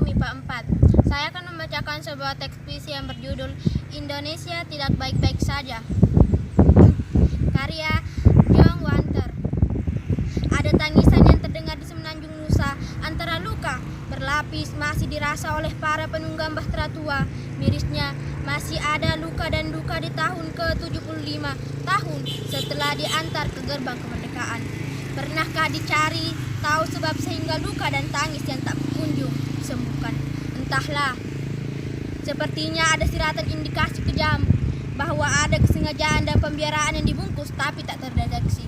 MIPA 4. Saya akan membacakan sebuah teks puisi yang berjudul Indonesia Tidak Baik-Baik Saja. Karya John Wanter. Ada tangisan yang terdengar di semenanjung Nusa, antara luka berlapis masih dirasa oleh para penunggang bahtera tua. Mirisnya masih ada luka dan duka di tahun ke-75 tahun setelah diantar ke gerbang kemerdekaan. Pernahkah dicari tahu sebab sehingga luka dan tangis yang tak kunjung disembuhkan? Entahlah, sepertinya ada siratan indikasi kejam bahwa ada kesengajaan dan pembiaraan yang dibungkus tapi tak terdeteksi.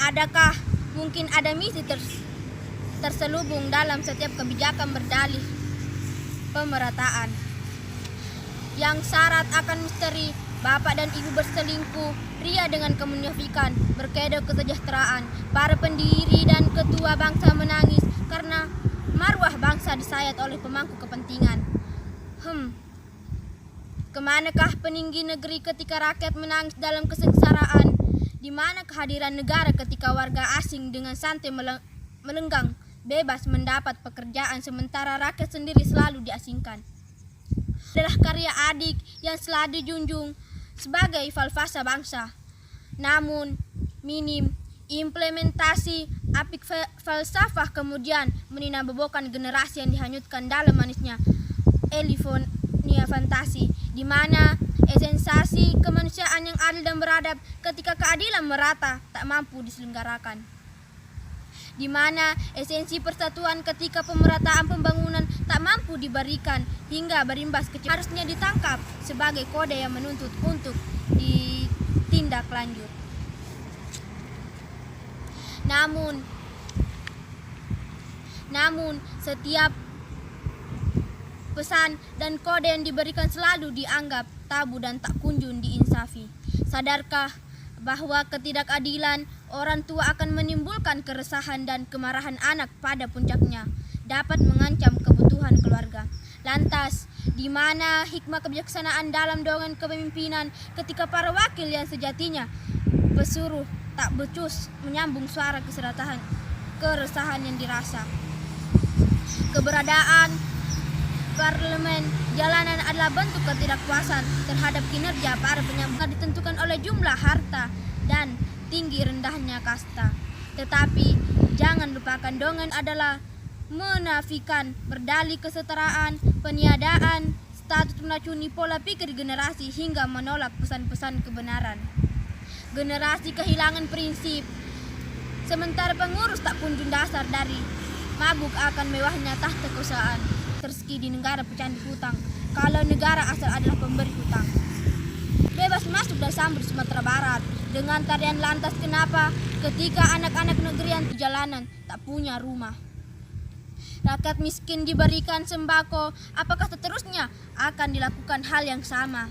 Adakah mungkin ada misi terselubung dalam setiap kebijakan berdalih pemerataan yang syarat akan misteri? Bapak dan ibu berselingkuh, pria dengan kemunafikan, berkedok kesejahteraan. Para pendiri dan ketua bangsa menangis karena marwah bangsa disayat oleh pemangku kepentingan. Kemanakah peninggi negeri ketika rakyat menangis dalam kesengsaraan? Di mana kehadiran negara ketika warga asing dengan santai melenggang bebas mendapat pekerjaan sementara rakyat sendiri selalu diasingkan? Adalah karya adik yang selalu dijunjung sebagai falsafah bangsa. Namun minim implementasi apik falsafah kemudian meninabobokan generasi yang dihanyutkan dalam manisnya elifonia fantasi, di mana esensi kemanusiaan yang adil dan beradab ketika keadilan merata tak mampu diselenggarakan, di mana esensi persatuan ketika pemerataan pembangunan tak mampu diberikan hingga berimbas kecil harusnya ditangkap sebagai kode yang menuntut untuk ditindak lanjut. Namun setiap pesan dan kode yang diberikan selalu dianggap tabu dan tak kunjung diinsafi. Sadarkah bahwa ketidakadilan orang tua akan menimbulkan keresahan dan kemarahan anak pada puncaknya dapat mengancam kebutuhan keluarga? Lantas, di mana hikmah kebijaksanaan dalam dongeng kepemimpinan ketika para wakil yang sejatinya pesuruh tak becus menyambung suara keresahan yang dirasa? Keberadaan parlemen jalanan adalah bentuk ketidakpuasan terhadap kinerja para penyambung ditentukan oleh jumlah harta dan tinggi rendahnya kasta. Tetapi jangan lupakan dongeng adalah menafikan berdalih kesetaraan, peniadaan status, meracuni pola pikir generasi hingga menolak pesan-pesan kebenaran. Generasi kehilangan prinsip, sementara pengurus tak kunjung dasar dari mabuk akan mewahnya tahta kekuasaan terski di negara pecandu hutang, kalau negara asal adalah pemberi hutang. Bebas masuk dan sambut Sumatera Barat dengan tarian lantas kenapa ketika anak-anak negeri yang di jalanan tak punya rumah. Rakyat miskin diberikan sembako, apakah seterusnya akan dilakukan hal yang sama?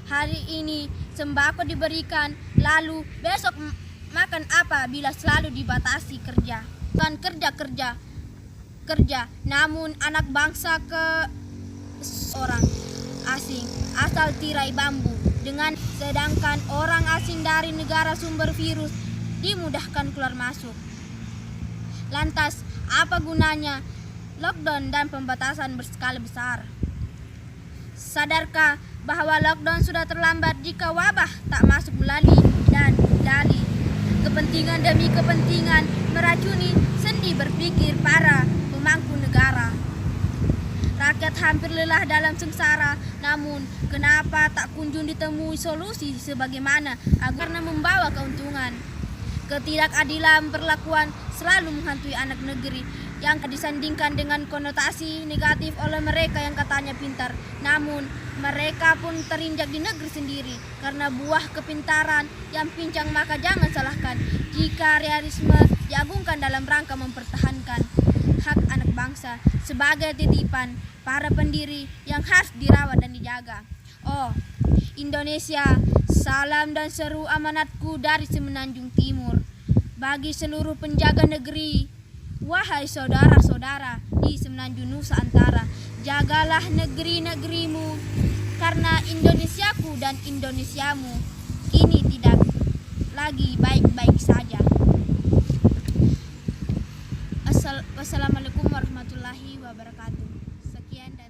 Hari ini sembako diberikan, lalu besok makan apa bila selalu dibatasi kerja? Bukan kerja, namun anak bangsa ke orang asing asal tirai bambu, dengan sedangkan orang asing dari negara sumber virus dimudahkan keluar masuk. Lantas apa gunanya lockdown dan pembatasan berskala besar? Sadarkah bahwa lockdown sudah terlambat jika wabah tak masuk melalui dan dari kepentingan demi kepentingan meracuni sendi berpikir para pemangku negara? Rakyat hampir lelah dalam sengsara, namun kenapa tak kunjung ditemui solusi sebagaimana agar membawa keuntungan? Ketidakadilan perlakuan selalu menghantui anak negeri yang disandingkan dengan konotasi negatif oleh mereka yang katanya pintar. Namun mereka pun terinjak di negeri sendiri karena buah kepintaran yang pincang. Maka jangan salahkan jika realisme diagungkan dalam rangka mempertahankan hak anak bangsa sebagai titipan para pendiri yang harus dirawat dan dijaga. Oh Indonesia, salam dan seru amanatku dari semenanjung timur bagi seluruh penjaga negeri. Wahai saudara-saudara di semenanjung Nusantara, jagalah negeri-negerimu, karena Indonesiaku dan Indonesiamu kini tidak lagi baik-baik saja. Wassalamualaikum warahmatullahi wabarakatuh. Sekian dan